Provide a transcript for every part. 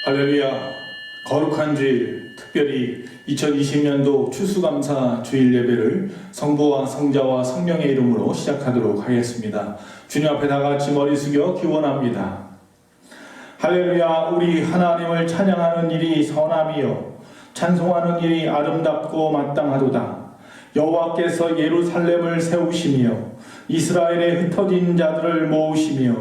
할렐루야. 거룩한 주일, 특별히 2020년도 추수감사 주일 예배를 성부와 성자와 성령의 이름으로 시작하도록 하겠습니다. 주님 앞에 다 같이 머리 숙여 기원합니다. 할렐루야. 우리 하나님을 찬양하는 일이 선함이요 찬송하는 일이 아름답고 마땅하도다. 여호와께서 예루살렘을 세우시며 이스라엘의 흩어진 자들을 모으시며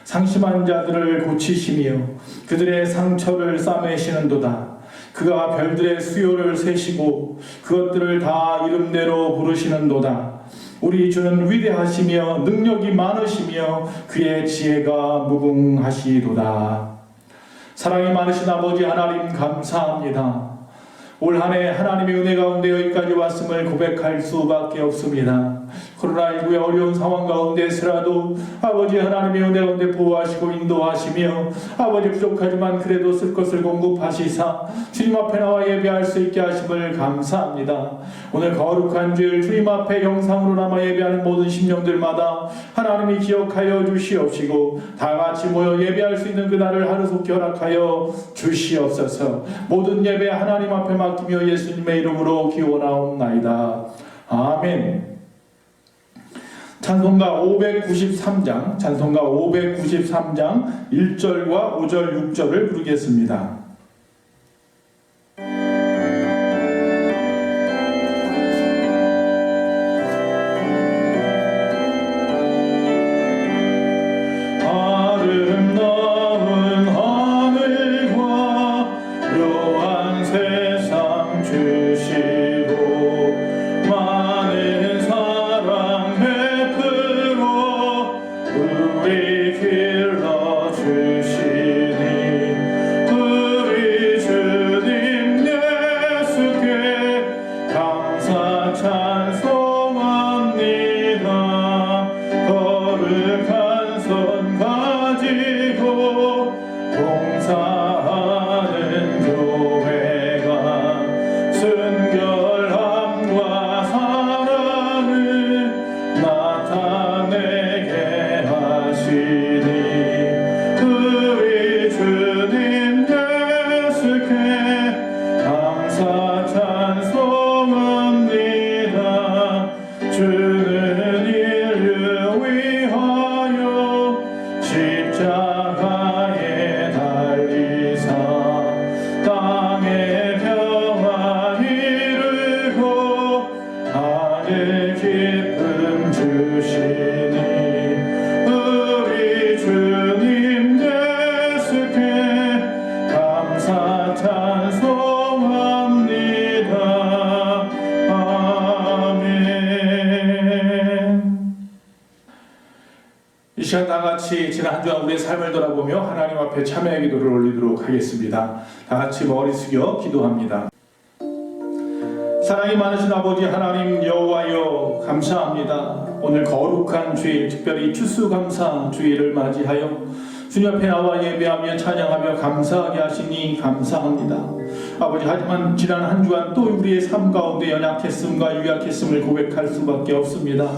상심한 자들을 고치시며 그들의 상처를 싸매시는도다. 그가 별들의 수요를 세시고 그것들을 다 이름대로 부르시는도다. 우리 주는 위대하시며 능력이 많으시며 그의 지혜가 무궁하시도다. 사랑이 많으신 아버지 하나님 감사합니다. 올 한 해 하나님의 은혜 가운데 여기까지 왔음을 고백할 수밖에 없습니다. 코로나19의 어려운 상황 가운데서라도 아버지 하나님의 은혜 가운데 보호하시고 인도하시며 아버지 부족하지만 그래도 쓸 것을 공급하시사 주님 앞에 나와 예배할 수 있게 하심을 감사합니다. 오늘 거룩한 주일 주님 앞에 영상으로 남아 예배하는 모든 심령들마다 하나님이 기억하여 주시옵시고 다 같이 모여 예배할 수 있는 그날을 하루속히 허락하여 주시옵소서. 모든 예배 하나님 앞에 맡기며 예수님의 이름으로 기원하옵나이다. 아멘. 찬송가 593장 1절과 5절 6절을 부르겠습니다. 이 시간 다 같이 지난 한 주간 우리의 삶을 돌아보며 하나님 앞에 참여의 기도를 올리도록 하겠습니다. 다 같이 머리 숙여 기도합니다. 사랑이 많으신 아버지 하나님 여호와여 감사합니다. 오늘 거룩한 주일 특별히 추수감사 주일을 맞이하여 주님 앞에 나와 예배하며 찬양하며 감사하게 하시니 감사합니다. 아버지 하지만 지난 한 주간 또 우리의 삶 가운데 연약했음과 유약했음을 고백할 수밖에 없습니다.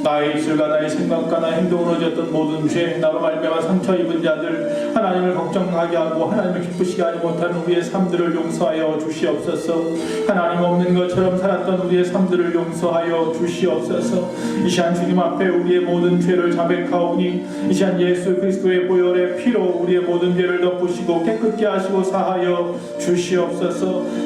나의 입술과 나의 생각과 나의 행동으로 지었던 모든 죄, 나로 말미암아 상처 입은 자들, 하나님을 걱정하게 하고 하나님을 기쁘시게 하지 못하는 우리의 삶들을 용서하여 주시옵소서. 하나님 없는 것처럼 살았던 우리의 삶들을 용서하여 주시옵소서. 이 시간 주님 앞에 우리의 모든 죄를 자백하오니 이 시간 예수 그리스도의 보혈의 피로 우리의 모든 죄를 덮으시고 깨끗게 하시고 사하여 주시옵소서.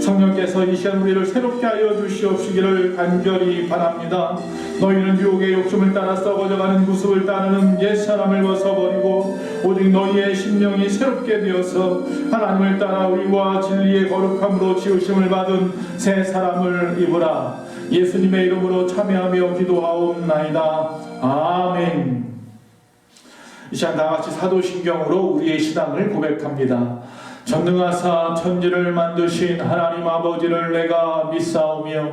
성령께서 이 시간 우리를 새롭게 하여 주시옵시기를 간절히 바랍니다. 너희는 유혹의 욕심을 따라 썩어져가는 구습을 따르는 옛사람을 벗어버리고 오직 너희의 심령이 새롭게 되어서 하나님을 따라 의와 진리의 거룩함으로 지으심을 받은 새 사람을 입으라. 예수님의 이름으로 참여하며 기도하옵나이다. 아멘. 이 시간 다같이 사도신경으로 우리의 신앙을 고백합니다. 전능하사 천지를 만드신 하나님 아버지를 내가 믿사오며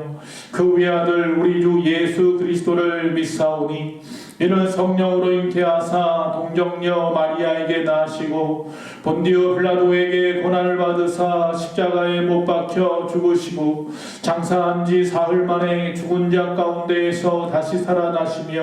그 외아들 우리 주 예수 그리스도를 믿사오니 이는 성령으로 잉태하사 동정녀 마리아에게 나시고 본디오 빌라도에게 고난을 받으사 십자가에 못 박혀 죽으시고 장사한 지 사흘 만에 죽은 자 가운데에서 다시 살아나시며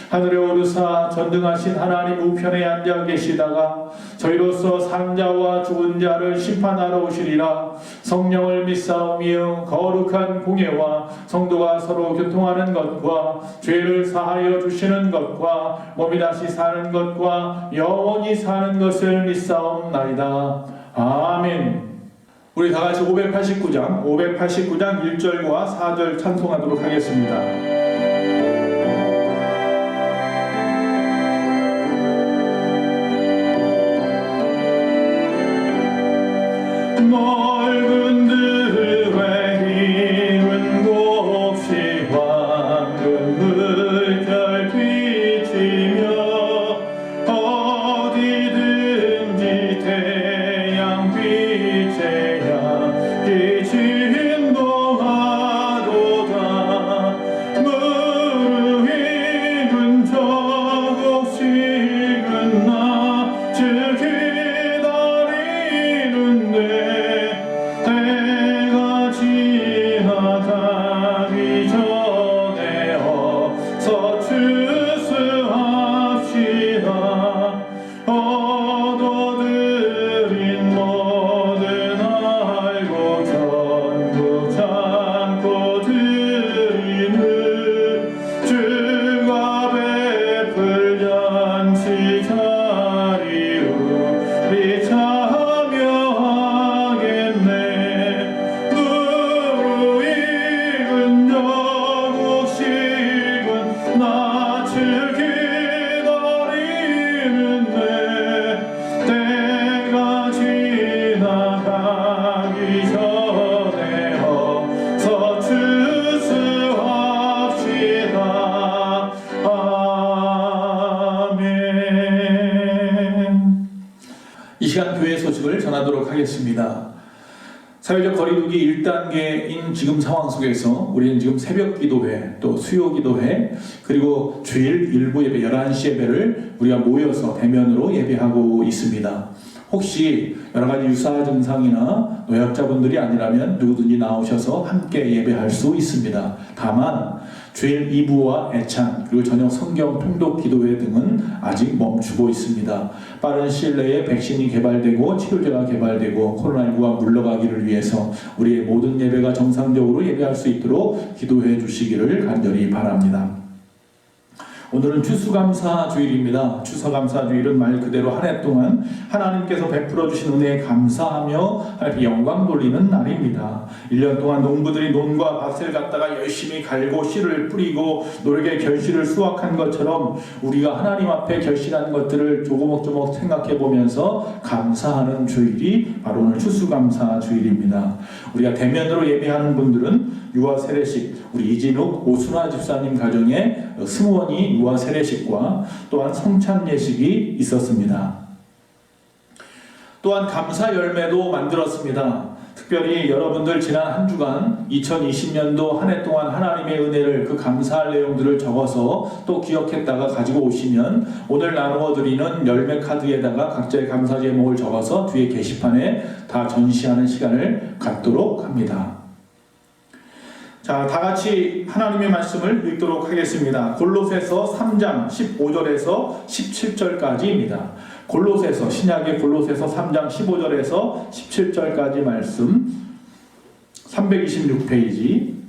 하늘에 오르사 전등하신 하나님 우편에 앉아 계시다가 저희로서 산 자와 죽은 자를 심판하러 오시리라. 성령을 믿사오며 거룩한 공예와 성도가 서로 교통하는 것과 죄를 사하여 주시는 것과 몸이 다시 사는 것과 영원히 사는 것을 믿사옵나이다. 아멘. 우리 다같이 589장 1절과 4절 찬송하도록 하겠습니다. 넓은 들의 hir은 곱시 황금 물결 비치며 어디든지 태양빛에 향기 진동하도다. 무르익은 저곡식은 낯을 기다리는데 때가 지나가기 전에 어서 추수합시다. 얻어들인 모든 알고 전부 참고 드리는 주가 베풀 잔치 자리 우리 참여하겠네. 무르익은 여국식은 낯을 기다리는데 때가 지나가기 전에 어서 추수합시다. 아멘. 이 시간 교회 소식을 전하도록 하겠습니다. 사회적 거리두기 1단계인 지금 상황 속에서 우리는 지금 새벽 기도회, 또 수요 기도회, 그리고 주일 일부 예배 11시 예배를 우리가 모여서 대면으로 예배하고 있습니다. 혹시 여러 가지 유사 증상이나 노약자분들이 아니라면 누구든지 나오셔서 함께 예배할 수 있습니다. 다만 주일 2부와 애찬 그리고 저녁 성경 통독 기도회 등은 아직 멈추고 있습니다. 빠른 시일 내에 백신이 개발되고 치료제가 개발되고 코로나19가 물러가기를 위해서 우리의 모든 예배가 정상적으로 예배할 수 있도록 기도해 주시기를 간절히 바랍니다. 오늘은 추수감사주일입니다. 추수감사주일은 말 그대로 한 해 동안 하나님께서 베풀어 주신 은혜에 감사하며 하나님께 영광 돌리는 날입니다. 1년 동안 농부들이 논과 밭을 갖다가 열심히 갈고 씨를 뿌리고 노력의 결실을 수확한 것처럼 우리가 하나님 앞에 결실한 것들을 조금조금 생각해 보면서 감사하는 주일이 바로 오늘 추수감사주일입니다. 우리가 대면으로 예배하는 분들은 유아 세례식, 우리 이진욱, 오순화 집사님 가정에 승원이 유아 세례식과 또한 성찬 예식이 있었습니다. 또한 감사 열매도 만들었습니다. 특별히 여러분들 지난 한 주간 2020년도 한 해 동안 하나님의 은혜를 그 감사할 내용들을 적어서 또 기억했다가 가지고 오시면 오늘 나누어 드리는 열매 카드에다가 각자의 감사 제목을 적어서 뒤에 게시판에 다 전시하는 시간을 갖도록 합니다. 자, 다 같이 하나님의 말씀을 읽도록 하겠습니다. 골로새서 3장 15절에서 17절까지입니다. 골로새서, 신약의 골로새서 3장 15절에서 17절까지 말씀 326페이지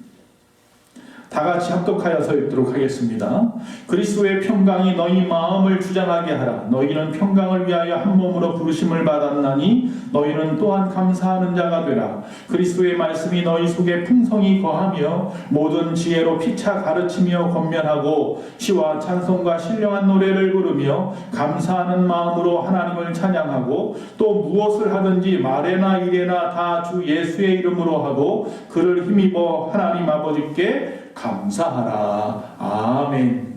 다 같이 합독하여서 읽도록 하겠습니다. 그리스도의 평강이 너희 마음을 주장하게 하라. 너희는 평강을 위하여 한 몸으로 부르심을 받았나니 너희는 또한 감사하는 자가 되라. 그리스도의 말씀이 너희 속에 풍성히 거하며 모든 지혜로 피차 가르치며 권면하고 시와 찬송과 신령한 노래를 부르며 감사하는 마음으로 하나님을 찬양하고 또 무엇을 하든지 말에나 일에나 다 주 예수의 이름으로 하고 그를 힘입어 하나님 아버지께 감사하라. 아멘.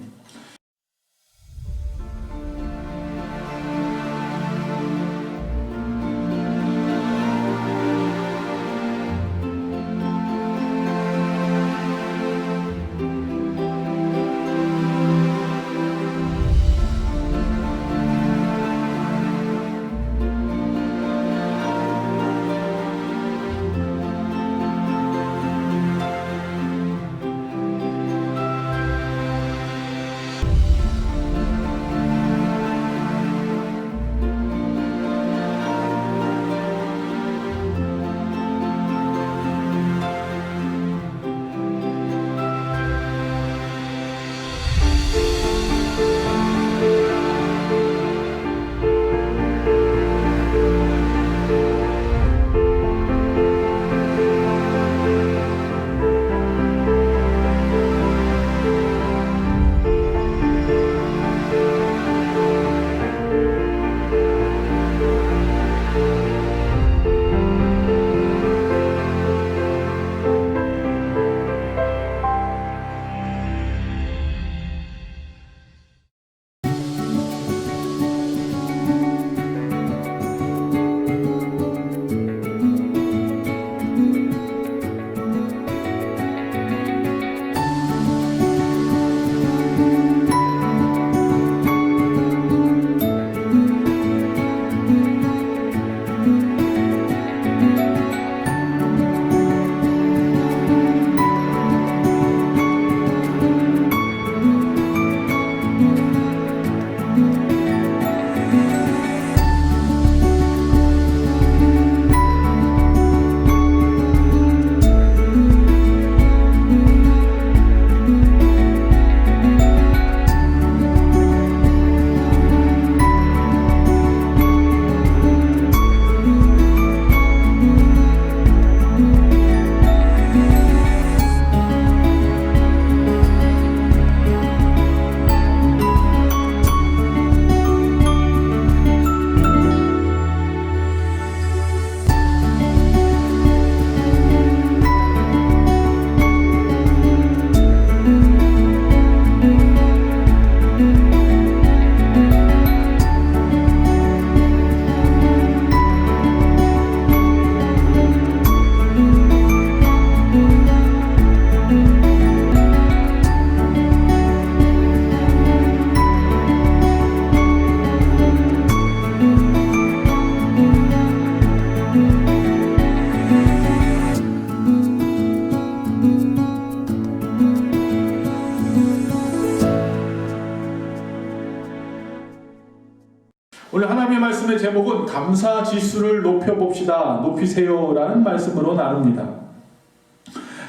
제목은 감사 지수를 높여봅시다, 높이세요라는 말씀으로 나눕니다.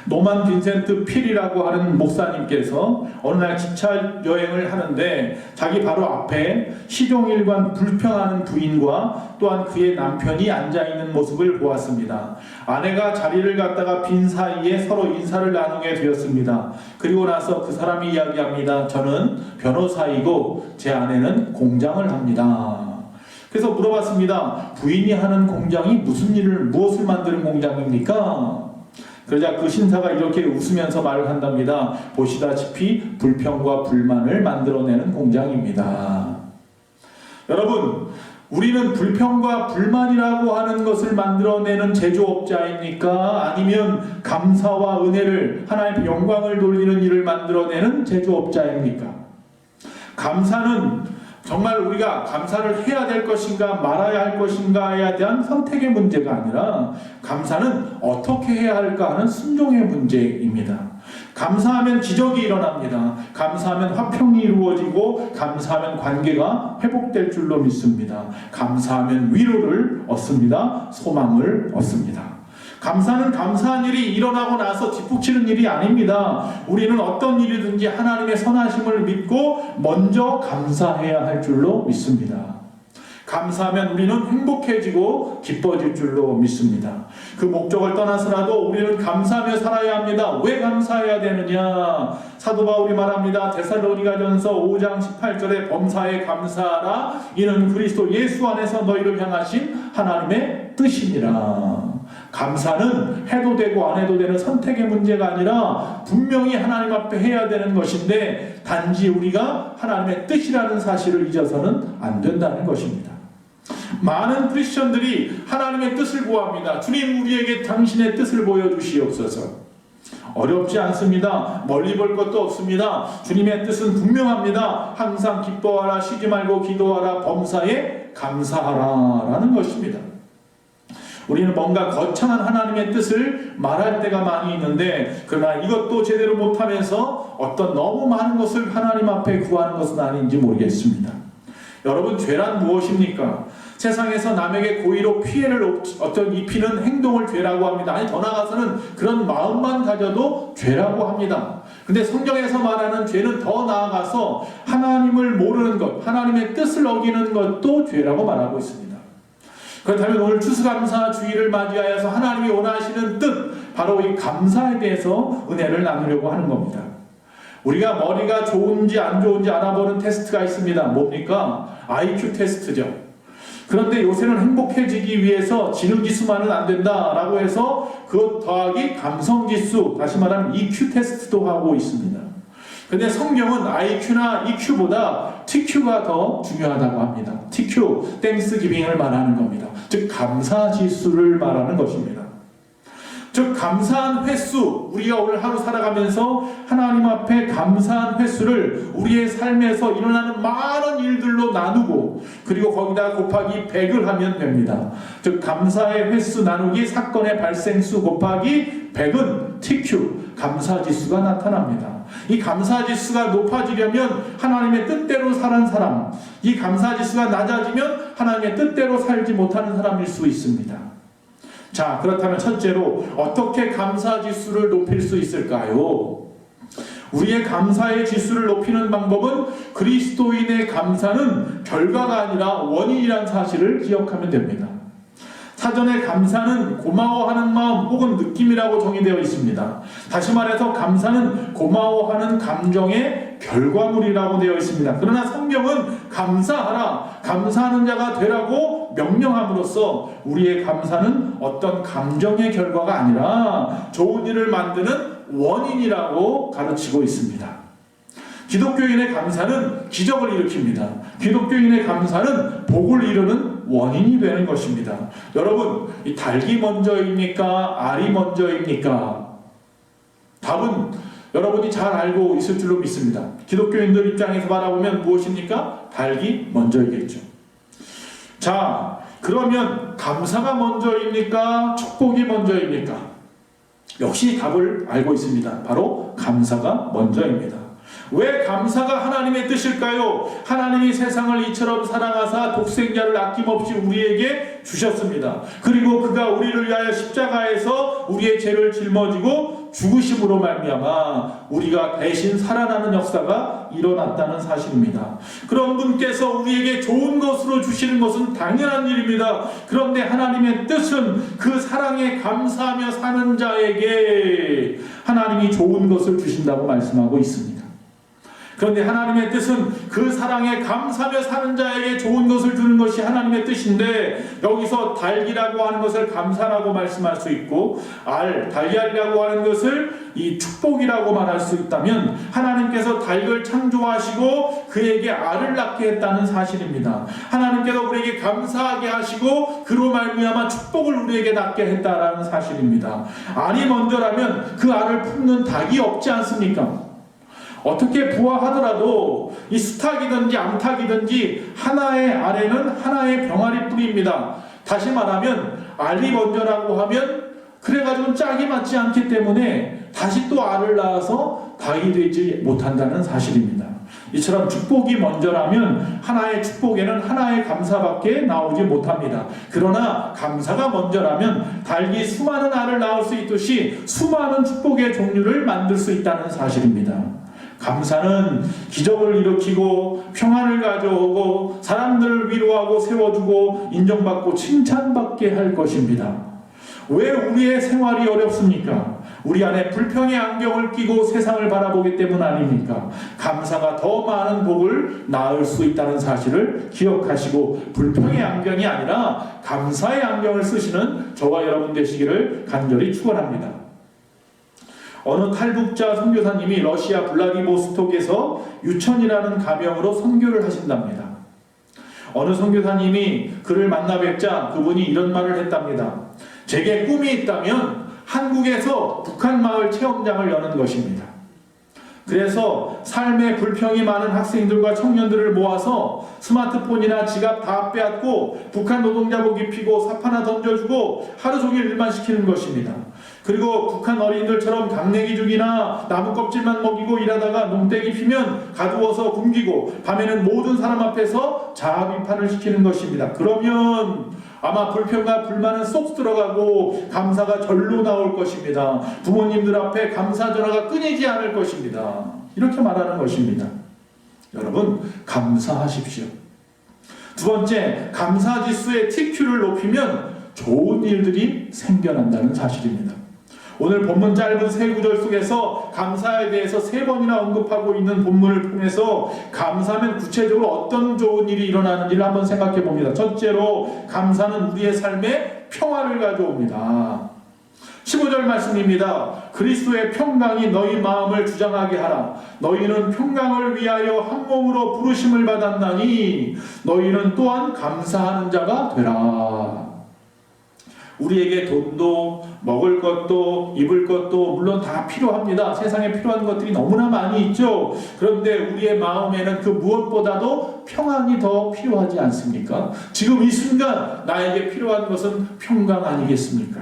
노만 빈센트 필이라고 하는 목사님께서 어느 날 기차 여행을 하는데 자기 바로 앞에 시종일관 불평하는 부인과 또한 그의 남편이 앉아있는 모습을 보았습니다. 아내가 자리를 갖다가 빈 사이에 서로 인사를 나누게 되었습니다. 그리고 나서 그 사람이 이야기합니다. 저는 변호사이고 제 아내는 공장을 합니다. 그래서 물어봤습니다. 부인이 하는 공장이 무엇을 만드는 공장입니까? 그러자 그 신사가 이렇게 웃으면서 말을 한답니다. 보시다시피 불평과 불만을 만들어내는 공장입니다. 여러분, 우리는 불평과 불만이라고 하는 것을 만들어내는 제조업자입니까? 아니면 감사와 은혜를, 하나님의 영광을 돌리는 일을 만들어내는 제조업자입니까? 감사는 정말 우리가 감사를 해야 될 것인가 말아야 할 것인가에 대한 선택의 문제가 아니라 감사는 어떻게 해야 할까 하는 순종의 문제입니다. 감사하면 기적이 일어납니다. 감사하면 화평이 이루어지고 감사하면 관계가 회복될 줄로 믿습니다. 감사하면 위로를 얻습니다. 소망을 얻습니다. 감사는 감사한 일이 일어나고 나서 뒷북치는 일이 아닙니다. 우리는 어떤 일이든지 하나님의 선하심을 믿고 먼저 감사해야 할 줄로 믿습니다. 감사하면 우리는 행복해지고 기뻐질 줄로 믿습니다. 그 목적을 떠나서라도 우리는 감사하며 살아야 합니다. 왜 감사해야 되느냐? 사도 바울이 말합니다. 데살로니가전서 5장 18절에 범사에 감사하라. 이는 그리스도 예수 안에서 너희를 향하신 하나님의 뜻이니라. 감사는 해도 되고 안 해도 되는 선택의 문제가 아니라 분명히 하나님 앞에 해야 되는 것인데 단지 우리가 하나님의 뜻이라는 사실을 잊어서는 안 된다는 것입니다. 많은 크리스천들이 하나님의 뜻을 구합니다. 주님, 우리에게 당신의 뜻을 보여주시옵소서. 어렵지 않습니다. 멀리 볼 것도 없습니다. 주님의 뜻은 분명합니다. 항상 기뻐하라, 쉬지 말고 기도하라, 범사에 감사하라 라는 것입니다. 우리는 뭔가 거창한 하나님의 뜻을 말할 때가 많이 있는데 그러나 이것도 제대로 못하면서 어떤 너무 많은 것을 하나님 앞에 구하는 것은 아닌지 모르겠습니다. 여러분, 죄란 무엇입니까? 세상에서 남에게 고의로 피해를 입히는 행동을 죄라고 합니다. 아니, 더 나아가서는 그런 마음만 가져도 죄라고 합니다. 근데 성경에서 말하는 죄는 더 나아가서 하나님을 모르는 것, 하나님의 뜻을 어기는 것도 죄라고 말하고 있습니다. 그렇다면 오늘 추수감사 주일을 맞이하여서 하나님이 원하시는 뜻, 바로 이 감사에 대해서 은혜를 나누려고 하는 겁니다. 우리가 머리가 좋은지 안 좋은지 알아보는 테스트가 있습니다. 뭡니까? IQ 테스트죠. 그런데 요새는 행복해지기 위해서 지능지수만은 안 된다라고 해서 그것 더하기 감성지수, 다시 말하면 EQ 테스트도 하고 있습니다. 근데 성경은 IQ나 EQ보다 TQ가 더 중요하다고 합니다. TQ, 땡스기빙을 말하는 겁니다. 즉 감사지수를 말하는 것입니다. 즉 감사한 횟수, 우리가 오늘 하루 살아가면서 하나님 앞에 감사한 횟수를 우리의 삶에서 일어나는 많은 일들로 나누고 그리고 거기다 곱하기 100을 하면 됩니다. 즉 감사의 횟수 나누기 사건의 발생수 곱하기 100은 TQ, 감사지수가 나타납니다. 이 감사지수가 높아지려면 하나님의 뜻대로 사는 사람, 이 감사지수가 낮아지면 하나님의 뜻대로 살지 못하는 사람일 수 있습니다. 자, 그렇다면 첫째로 어떻게 감사지수를 높일 수 있을까요? 우리의 감사의 지수를 높이는 방법은 그리스도인의 감사는 결과가 아니라 원인이라는 사실을 기억하면 됩니다. 사전에 감사는 고마워하는 마음 혹은 느낌이라고 정의되어 있습니다. 다시 말해서 감사는 고마워하는 감정의 결과물이라고 되어 있습니다. 그러나 성경은 감사하라, 감사하는 자가 되라고 명령함으로써 우리의 감사는 어떤 감정의 결과가 아니라 좋은 일을 만드는 원인이라고 가르치고 있습니다. 기독교인의 감사는 기적을 일으킵니다. 기독교인의 감사는 복을 이루는 원인이 되는 것입니다. 여러분, 이 닭이 먼저입니까? 알이 먼저입니까? 답은 여러분이 잘 알고 있을 줄로 믿습니다. 기독교인들 입장에서 바라보면 무엇입니까? 닭이 먼저이겠죠. 자, 그러면 감사가 먼저입니까? 축복이 먼저입니까? 역시 답을 알고 있습니다. 바로 감사가 먼저입니다. 왜 감사가 하나님의 뜻일까요? 하나님이 세상을 이처럼 사랑하사 독생자를 아낌없이 우리에게 주셨습니다. 그리고 그가 우리를 위하여 십자가에서 우리의 죄를 짊어지고 죽으심으로 말미암아 우리가 대신 살아나는 역사가 일어났다는 사실입니다. 그런 분께서 우리에게 좋은 것으로 주시는 것은 당연한 일입니다. 그런데 하나님의 뜻은 그 사랑에 감사하며 사는 자에게 하나님이 좋은 것을 주신다고 말씀하고 있습니다. 그런데 하나님의 뜻은 그 사랑에 감사하며 사는 자에게 좋은 것을 주는 것이 하나님의 뜻인데, 여기서 달기라고 하는 것을 감사라고 말씀할 수 있고 달걀이라고 하는 것을 이 축복이라고 말할 수 있다면, 하나님께서 닭을 창조하시고 그에게 알을 낳게 했다는 사실입니다. 하나님께서 우리에게 감사하게 하시고 그로 말미암아 축복을 우리에게 낳게 했다라는 사실입니다. 알이 먼저라면 그 알을 품는 닭이 없지 않습니까? 어떻게 부화하더라도 이 수탉이든지 암탉이든지 하나의 알에는 하나의 병아리 뿌리입니다. 다시 말하면 알이 먼저라고 하면 그래가지고 짝이 맞지 않기 때문에 다시 또 알을 낳아서 닭이 되지 못한다는 사실입니다. 이처럼 축복이 먼저라면 하나의 축복에는 하나의 감사밖에 나오지 못합니다. 그러나 감사가 먼저라면 닭이 수많은 알을 낳을 수 있듯이 수많은 축복의 종류를 만들 수 있다는 사실입니다. 감사는 기적을 일으키고 평안을 가져오고 사람들을 위로하고 세워주고 인정받고 칭찬받게 할 것입니다. 왜 우리의 생활이 어렵습니까? 우리 안에 불평의 안경을 끼고 세상을 바라보기 때문 아닙니까? 감사가 더 많은 복을 낳을 수 있다는 사실을 기억하시고 불평의 안경이 아니라 감사의 안경을 쓰시는 저와 여러분 되시기를 간절히 축원합니다. 어느 탈북자 선교사님이 러시아 블라디보스톡에서 유천이라는 가명으로 선교를 하신답니다. 어느 선교사님이 그를 만나 뵙자 그분이 이런 말을 했답니다. 제게 꿈이 있다면 한국에서 북한 마을 체험장을 여는 것입니다. 그래서 삶의 불평이 많은 학생들과 청년들을 모아서 스마트폰이나 지갑 다 빼앗고 북한 노동자복 입히고 삽 하나 던져주고 하루 종일 일만 시키는 것입니다. 그리고 북한 어린이들처럼 강내기 죽이나 나무 껍질만 먹이고 일하다가 농땡이 피면 가두어서 굶기고 밤에는 모든 사람 앞에서 자아 비판을 시키는 것입니다. 그러면 아마 불평과 불만은 쏙 들어가고 감사가 절로 나올 것입니다. 부모님들 앞에 감사 전화가 끊이지 않을 것입니다. 이렇게 말하는 것입니다. 여러분, 감사하십시오. 두 번째, 감사지수의 TQ를 높이면 좋은 일들이 생겨난다는 사실입니다. 오늘 본문 짧은 세 구절 속에서 감사에 대해서 세 번이나 언급하고 있는 본문을 통해서 감사하면 구체적으로 어떤 좋은 일이 일어나는지를 한번 생각해 봅니다. 첫째로, 감사는 우리의 삶에 평화를 가져옵니다. 15절 말씀입니다. 그리스도의 평강이 너희 마음을 주장하게 하라. 너희는 평강을 위하여 한 몸으로 부르심을 받았나니 너희는 또한 감사하는 자가 되라. 우리에게 돈도 먹을 것도 입을 것도 물론 다 필요합니다. 세상에 필요한 것들이 너무나 많이 있죠. 그런데 우리의 마음에는 그 무엇보다도 평안이 더 필요하지 않습니까? 지금 이 순간 나에게 필요한 것은 평강 아니겠습니까?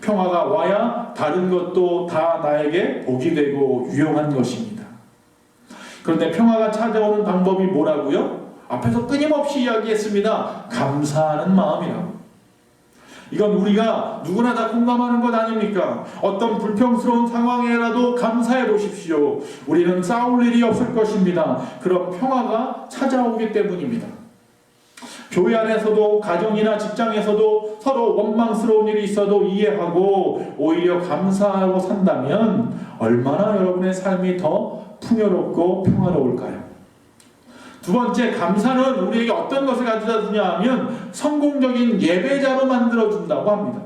평화가 와야 다른 것도 다 나에게 복이 되고 유용한 것입니다. 그런데 평화가 찾아오는 방법이 뭐라고요? 앞에서 끊임없이 이야기했습니다. 감사하는 마음이라고. 이건 우리가 누구나 다 공감하는 것 아닙니까? 어떤 불평스러운 상황에라도 감사해 보십시오. 우리는 싸울 일이 없을 것입니다. 그런 평화가 찾아오기 때문입니다. 교회 안에서도 가정이나 직장에서도 서로 원망스러운 일이 있어도 이해하고 오히려 감사하고 산다면 얼마나 여러분의 삶이 더 풍요롭고 평화로울까요? 두 번째, 감사는 우리에게 어떤 것을 가져다 주냐 하면 성공적인 예배자로 만들어준다고 합니다.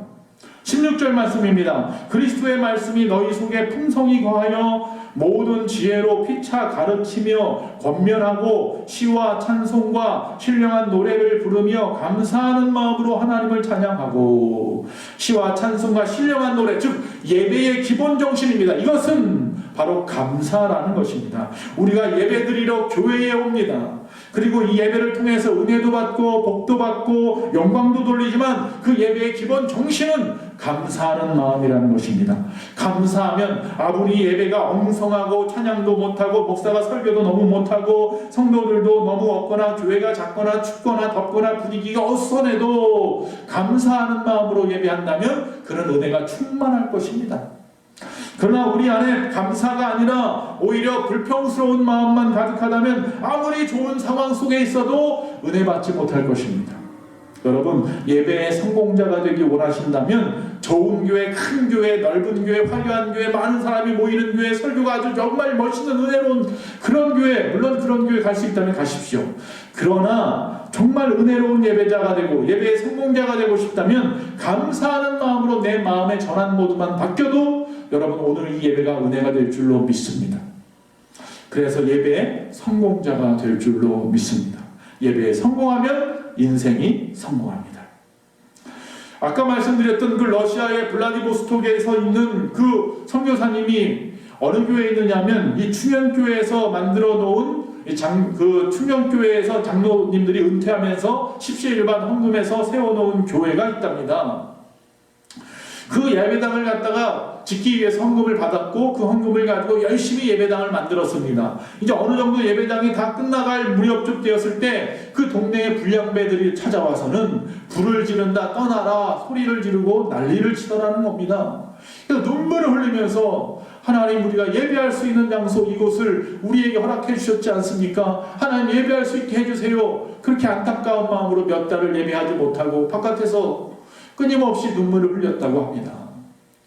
16절 말씀입니다. 그리스도의 말씀이 너희 속에 풍성히 거하여 모든 지혜로 피차 가르치며 권면하고 시와 찬송과 신령한 노래를 부르며 감사하는 마음으로 하나님을 찬양하고. 시와 찬송과 신령한 노래, 즉 예배의 기본 정신입니다. 이것은 바로 감사라는 것입니다. 우리가 예배드리러 교회에 옵니다. 그리고 이 예배를 통해서 은혜도 받고 복도 받고 영광도 돌리지만 그 예배의 기본 정신은 감사하는 마음이라는 것입니다. 감사하면 아무리 예배가 엉성하고 찬양도 못하고 목사가 설교도 너무 못하고 성도들도 너무 없거나 교회가 작거나 춥거나 덥거나 분위기가 어수선해도 감사하는 마음으로 예배한다면 그런 은혜가 충만할 것입니다. 그러나 우리 안에 감사가 아니라 오히려 불평스러운 마음만 가득하다면 아무리 좋은 상황 속에 있어도 은혜 받지 못할 것입니다. 여러분, 예배의 성공자가 되기 원하신다면 좋은 교회, 큰 교회, 넓은 교회, 화려한 교회, 많은 사람이 모이는 교회, 설교가 아주 정말 멋있는 은혜로운 그런 교회, 물론 그런 교회 갈 수 있다면 가십시오. 그러나 정말 은혜로운 예배자가 되고 예배의 성공자가 되고 싶다면 감사하는 마음으로 내 마음의 전환 모드만 바뀌어도 여러분 오늘 이 예배가 은혜가 될 줄로 믿습니다. 그래서 예배의 성공자가 될 줄로 믿습니다. 예배에 성공하면 인생이 성공합니다. 아까 말씀드렸던 그 러시아의 블라디보스톡에서 있는 그 선교사님이 어느 교회에 있느냐면 이 충현교회에서 만들어 놓은 그 충현교회에서 장로님들이 은퇴하면서 십시일반 헌금해서 세워놓은 교회가 있답니다. 그 예배당을 갖다가 짓기 위해서 헌금을 받았고 그 헌금을 가지고 열심히 예배당을 만들었습니다. 이제 어느 정도 예배당이 다 끝나갈 무렵쯤 되었을 때 그 동네의 불량배들이 찾아와서는 불을 지른다, 떠나라, 소리를 지르고 난리를 치더라는 겁니다. 그래서 눈물을 흘리면서 하나님, 우리가 예배할 수 있는 장소 이곳을 우리에게 허락해 주셨지 않습니까? 하나님, 예배할 수 있게 해주세요. 그렇게 안타까운 마음으로 몇 달을 예배하지 못하고 바깥에서 끊임없이 눈물을 흘렸다고 합니다.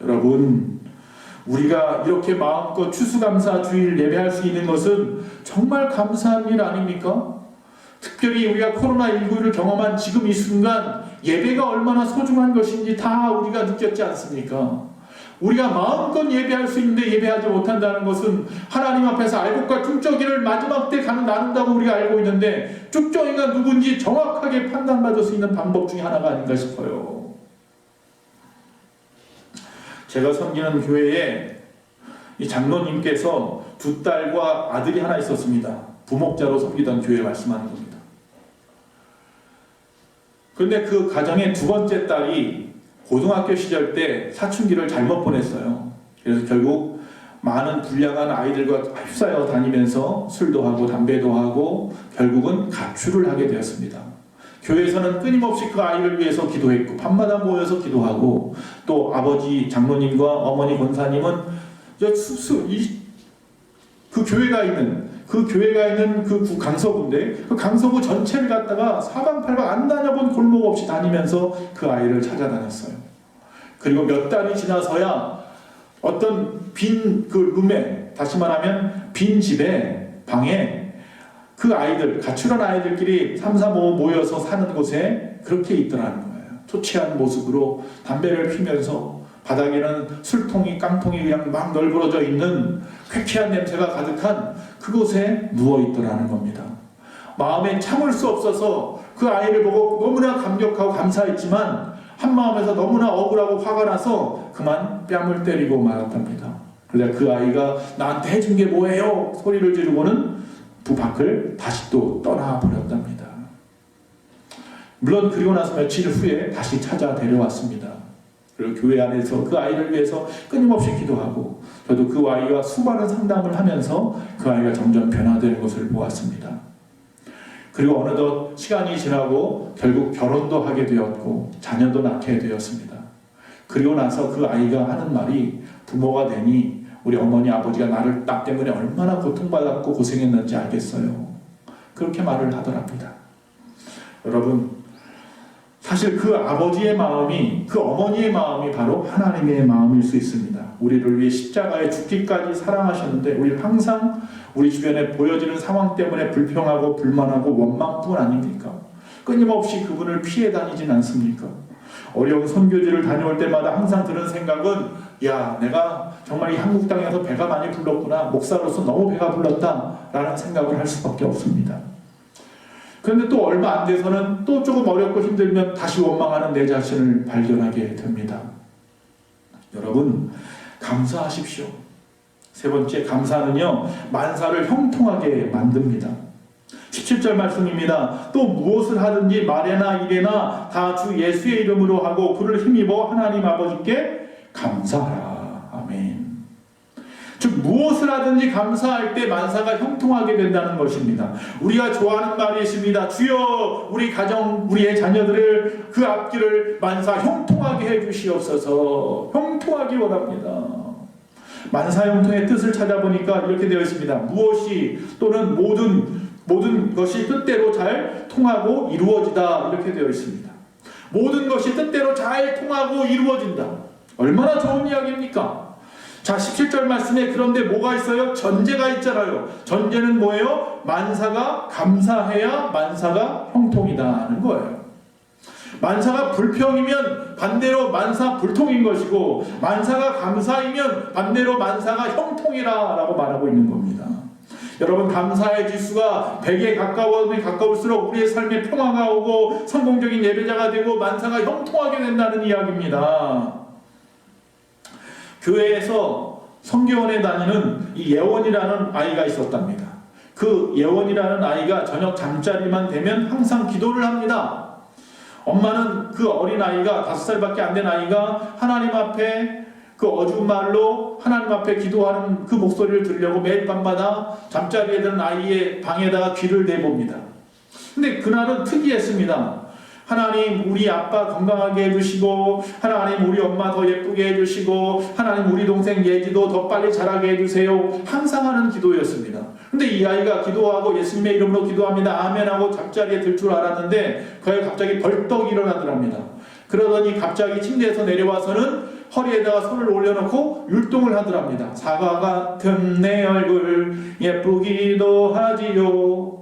여러분, 우리가 이렇게 마음껏 추수감사 주일 예배할 수 있는 것은 정말 감사한 일 아닙니까? 특별히 우리가 코로나19를 경험한 지금 이 순간 예배가 얼마나 소중한 것인지 다 우리가 느꼈지 않습니까? 우리가 마음껏 예배할 수 있는데 예배하지 못한다는 것은 하나님 앞에서 알곡과 쭉정이를 마지막 때 나눈다고 우리가 알고 있는데 쭉정이가 누군지 정확하게 판단받을 수 있는 방법 중에 하나가 아닌가 싶어요. 제가 섬기는 교회에 이 장로님께서 두 딸과 아들이 하나 있었습니다. 부목자로 섬기던 교회 말씀하는 겁니다. 그런데 그 가정의 두 번째 딸이 고등학교 시절 때 사춘기를 잘못 보냈어요. 그래서 결국 많은 불량한 아이들과 휩싸여 다니면서 술도 하고 담배도 하고 결국은 가출을 하게 되었습니다. 교회에서는 끊임없이 그 아이를 위해서 기도했고 밤마다 모여서 기도하고 또 아버지 장로님과 어머니 권사님은 그 교회가 있는 그 강서구인데 그 강서구 전체를 갖다가 사방팔방 안 다녀본 골목 없이 다니면서 그 아이를 찾아다녔어요. 그리고 몇 달이 지나서야 어떤 빈 그 룸에, 다시 말하면 빈 집에 방에 그 아이들, 가출한 아이들끼리 3, 4, 5 모여서 사는 곳에 그렇게 있더라는 거예요. 초췌한 모습으로 담배를 피면서 바닥에는 술통이, 깡통이 그냥 막 널브러져 있는 쾌쾌한 냄새가 가득한 그곳에 누워있더라는 겁니다. 마음에 참을 수 없어서 그 아이를 보고 너무나 감격하고 감사했지만 한마음에서 너무나 억울하고 화가 나서 그만 뺨을 때리고 말았답니다. 그러자 그 아이가 나한테 해준 게 뭐예요? 소리를 지르고는 부 밖을 다시 또 떠나버렸답니다. 물론 그리고 나서 며칠 후에 다시 찾아 데려왔습니다. 그리고 교회 안에서 그 아이를 위해서 끊임없이 기도하고 저도 그 아이와 수많은 상담을 하면서 그 아이가 점점 변화되는 것을 보았습니다. 그리고 어느덧 시간이 지나고 결국 결혼도 하게 되었고 자녀도 낳게 되었습니다. 그리고 나서 그 아이가 하는 말이 부모가 되니 우리 어머니 아버지가 나 때문에 얼마나 고통받았고 고생했는지 알겠어요. 그렇게 말을 하더랍니다. 여러분, 사실 그 아버지의 마음이, 그 어머니의 마음이 바로 하나님의 마음일 수 있습니다. 우리를 위해 십자가에 죽기까지 사랑하셨는데 우리 항상 우리 주변에 보여지는 상황 때문에 불평하고 불만하고 원망뿐 아닙니까? 끊임없이 그분을 피해 다니진 않습니까? 어려운 선교지를 다녀올 때마다 항상 드는 생각은 야, 내가 정말 이 한국 땅에서 배가 많이 불렀구나, 목사로서 너무 배가 불렀다 라는 생각을 할 수밖에 없습니다. 그런데 또 얼마 안 돼서는 또 조금 어렵고 힘들면 다시 원망하는 내 자신을 발견하게 됩니다. 여러분, 감사하십시오. 세 번째, 감사는요 만사를 형통하게 만듭니다. 17절 말씀입니다. 또 무엇을 하든지 말에나 일에나 다 주 예수의 이름으로 하고 그를 힘입어 하나님 아버지께 감사하라. 아멘. 즉 무엇을 하든지 감사할 때 만사가 형통하게 된다는 것입니다. 우리가 좋아하는 말이 있습니다. 주여 우리 가정 우리의 자녀들을 그 앞길을 만사 형통하게 해주시옵소서. 형통하기 원합니다. 만사 형통의 뜻을 찾아보니까 이렇게 되어 있습니다. 무엇이 또는 모든 것이 뜻대로 잘 통하고 이루어지다 이렇게 되어 있습니다. 모든 것이 뜻대로 잘 통하고 이루어진다. 얼마나 좋은 이야기입니까? 자, 17절 말씀에 그런데 뭐가 있어요? 전제가 있잖아요. 전제는 뭐예요? 만사가 감사해야 만사가 형통이다 하는 거예요. 만사가 불평이면 반대로 만사 불통인 것이고 만사가 감사이면 반대로 만사가 형통이라 라고 말하고 있는 겁니다. 여러분 감사의 지수가 100에 가까울수록 우리의 삶에 평화가 오고 성공적인 예배자가 되고 만사가 형통하게 된다는 이야기입니다. 교회에서 성교원에 다니는 이 예원이라는 아이가 있었답니다. 그 예원이라는 아이가 저녁 잠자리만 되면 항상 기도를 합니다. 엄마는 그 어린 아이가 5살밖에 안 된 아이가 하나님 앞에 그 어주운 말로 하나님 앞에 기도하는 그 목소리를 들으려고 매일 밤마다 잠자리에 드는 아이의 방에다가 귀를 대봅니다. 근데 그날은 특이했습니다. 하나님 우리 아빠 건강하게 해주시고 하나님 우리 엄마 더 예쁘게 해주시고 하나님 우리 동생 예지도 더 빨리 자라게 해주세요. 항상 하는 기도였습니다. 근데 이 아이가 기도하고 예수님의 이름으로 기도합니다. 아멘하고 잠자리에 들 줄 알았는데 그 아이가 갑자기 벌떡 일어나더랍니다. 그러더니 갑자기 침대에서 내려와서는 허리에다가 손을 올려놓고 율동을 하더랍니다. 사과 같은 내 얼굴 예쁘기도 하지요.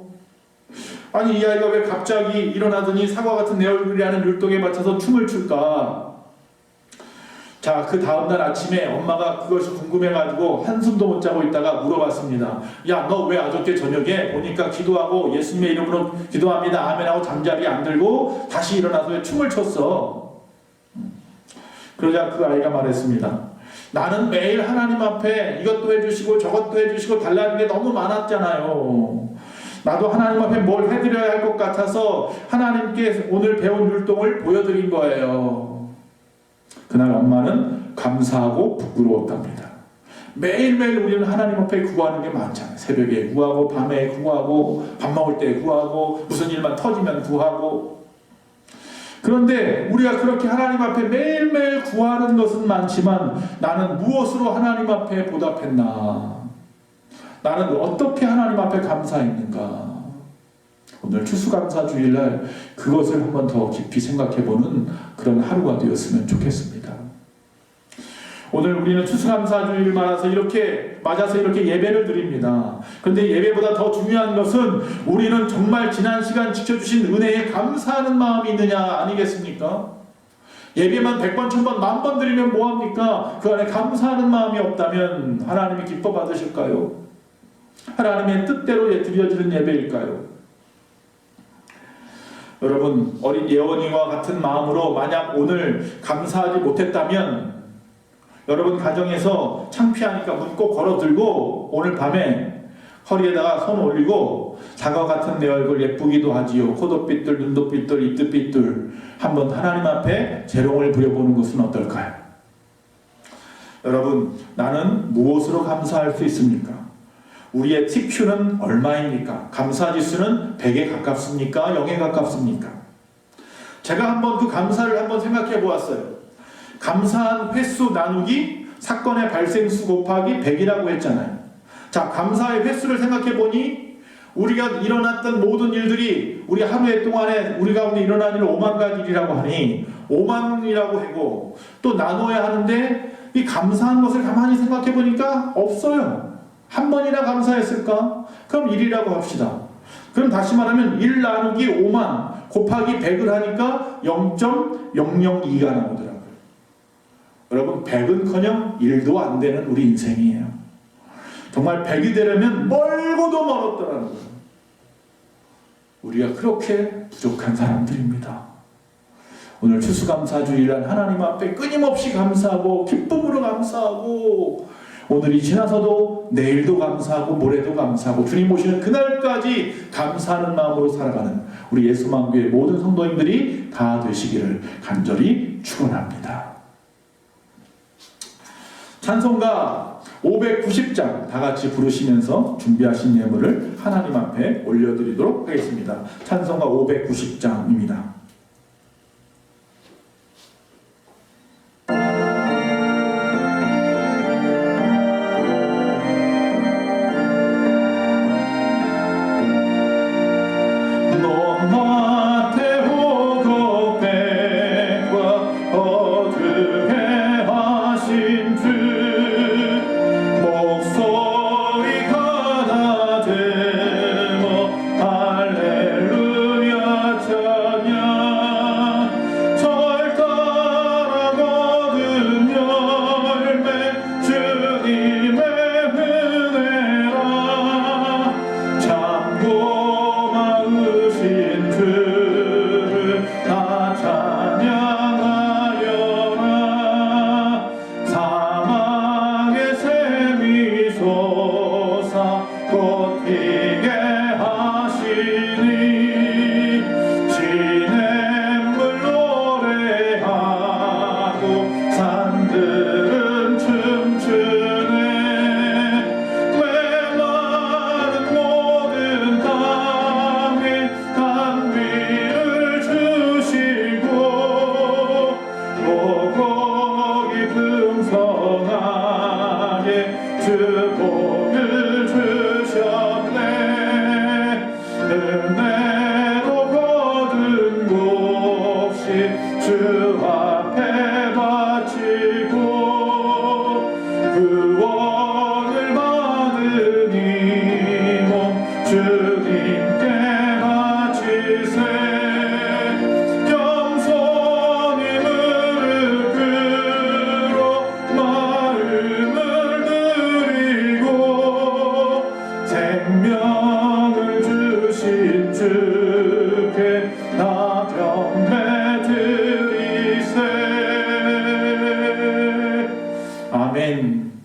아니 이 아이가 왜 갑자기 일어나더니 사과 같은 내 얼굴이라는 율동에 맞춰서 춤을 출까? 자, 그 다음날 아침에 엄마가 그것이 궁금해가지고 한숨도 못 자고 있다가 물어봤습니다. 야, 너 왜 어저께 저녁에 보니까 기도하고 예수님의 이름으로 기도합니다 아멘하고 잠자리에 안 들고 다시 일어나서 왜 춤을 췄어? 그러자 그 아이가 말했습니다. 나는 매일 하나님 앞에 이것도 해주시고 저것도 해주시고 달라는 게 너무 많았잖아요. 나도 하나님 앞에 뭘 해드려야 할 것 같아서 하나님께 오늘 배운 율동을 보여드린 거예요. 그날 엄마는 감사하고 부끄러웠답니다. 매일매일 우리는 하나님 앞에 구하는 게 많잖아요. 새벽에 구하고 밤에 구하고 밥 먹을 때 구하고 무슨 일만 터지면 구하고. 그런데 우리가 그렇게 하나님 앞에 매일매일 구하는 것은 많지만 나는 무엇으로 하나님 앞에 보답했나? 나는 어떻게 하나님 앞에 감사했는가? 오늘 추수감사주일날 그것을 한번 더 깊이 생각해보는 그런 하루가 되었으면 좋겠습니다. 오늘 우리는 추수감사주일을 맞아서 이렇게 예배를 드립니다. 그런데 예배보다 더 중요한 것은 우리는 정말 지난 시간 지켜주신 은혜에 감사하는 마음이 있느냐 아니겠습니까? 예배만 100번, 1000번, 10,000번 드리면 뭐합니까? 그 안에 감사하는 마음이 없다면 하나님이 기뻐 받으실까요? 하나님의 뜻대로 드려지는 예배일까요? 여러분 어린 예원이와 같은 마음으로 만약 오늘 감사하지 못했다면 여러분 가정에서 창피하니까 문 꼭 걸어들고 오늘 밤에 허리에다가 손 올리고 사과 같은 내 얼굴 예쁘기도 하지요. 코도 삐뚤 눈도 삐뚤 입도 삐뚤 한번 하나님 앞에 재롱을 부려보는 것은 어떨까요? 여러분 나는 무엇으로 감사할 수 있습니까? 우리의 TQ는 얼마입니까? 감사지수는 100에 가깝습니까? 0에 가깝습니까? 제가 한번 그 감사를 한번 생각해 보았어요. 감사한 횟수 나누기 사건의 발생수 곱하기 100이라고 했잖아요. 자, 감사의 횟수를 생각해 보니 우리가 일어났던 모든 일들이 우리 하루에 동안에 우리 가운데 일어난 일 5만 가지 일이라고 하니 5만이라고 하고 또 나눠야 하는데 이 감사한 것을 가만히 생각해 보니까 없어요. 한 번이나 감사했을까? 그럼 1이라고 합시다. 그럼 다시 말하면 1 나누기 5만 곱하기 100을 하니까 0.002가 나오더라고요. 여러분 100은커녕 1도 안 되는 우리 인생이에요. 정말 100이 되려면 멀고도 멀었더라는 거예요. 우리가 그렇게 부족한 사람들입니다. 오늘 추수감사주일날 하나님 앞에 끊임없이 감사하고 기쁨으로 감사하고 오늘이 지나서도 내일도 감사하고 모레도 감사하고 주님 오시는 그날까지 감사하는 마음으로 살아가는 우리 예수만교회 모든 성도님들이 다 되시기를 간절히 축원합니다. 찬송가 590장 다 같이 부르시면서 준비하신 예물을 하나님 앞에 올려드리도록 하겠습니다. 찬송가 590장입니다.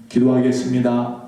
기도하겠습니다.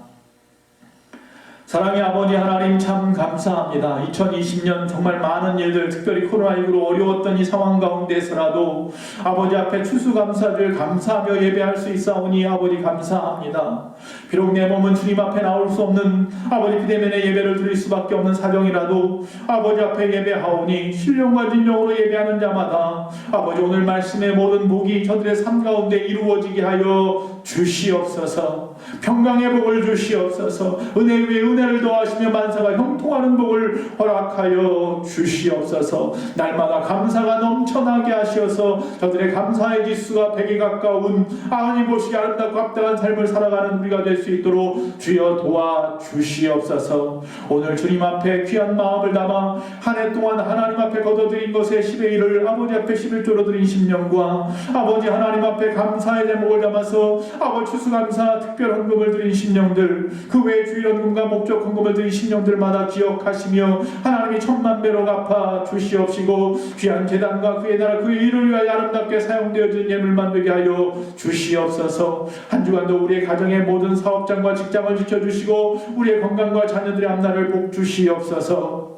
사랑의 아버지 하나님 참 감사합니다. 2020년 정말 많은 일들, 특별히 코로나19로 어려웠던 이 상황 가운데서라도 아버지 앞에 추수감사를 감사하며 예배할 수 있사오니 아버지 감사합니다. 비록 내 몸은 주님 앞에 나올 수 없는 아버지 비대면의 예배를 드릴 수밖에 없는 사정이라도 아버지 앞에 예배하오니 신령과 진정으로 예배하는 자마다 아버지 오늘 말씀의 모든 복이 저들의 삶 가운데 이루어지게 하여 주시옵소서. 평강의 복을 주시옵소서. 은혜 위에 은혜를 더하시며 만사가 형통하는 복을 허락하여 주시옵소서. 날마다 감사가 넘쳐나게 하시어서 저들의 감사의 지수가 100에 가까운 하나님 보시기에 아름답고 합당한 삶을 살아가는 우리가 될 수 있도록 주여 도와주시옵소서. 오늘 주님 앞에 귀한 마음을 담아 한 해 동안 하나님 앞에 거둬들인 것의 10의 1을 아버지 앞에 11조로 드린 심령과 아버지 하나님 앞에 감사의 제목을 담아서 아버지 추수감사 특별 헌금을 드린 심령들, 그 외에 주일 헌금과 목적 헌금을 드린 심령들마다 기억하시며 하나님이 천만 배로 갚아 주시옵시고 귀한 제단과 그의 나라 그의 일을 위하여 아름답게 사용되어진 예물만 되게 하여 주시옵소서. 한 주간도 우리의 가정의 모든 사업장과 직장을 지켜주시고 우리의 건강과 자녀들의 앞날을 복 주시옵소서.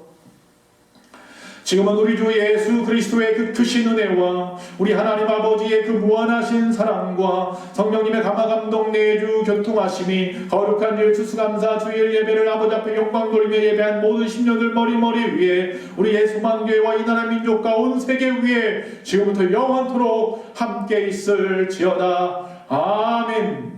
지금은 우리 주 예수 그리스도의 그 크신 은혜와 우리 하나님 아버지의 그 무한하신 사랑과 성령님의 감화감동 내주 교통하심이 거룩한 일 추수감사 주일 예배를 아버지 앞에 영광 돌리며 예배한 모든 심령들 머리 위에 우리 예수만교회와 이 나라 민족과 온 세계 위에 지금부터 영원토록 함께 있을지어다. 아멘.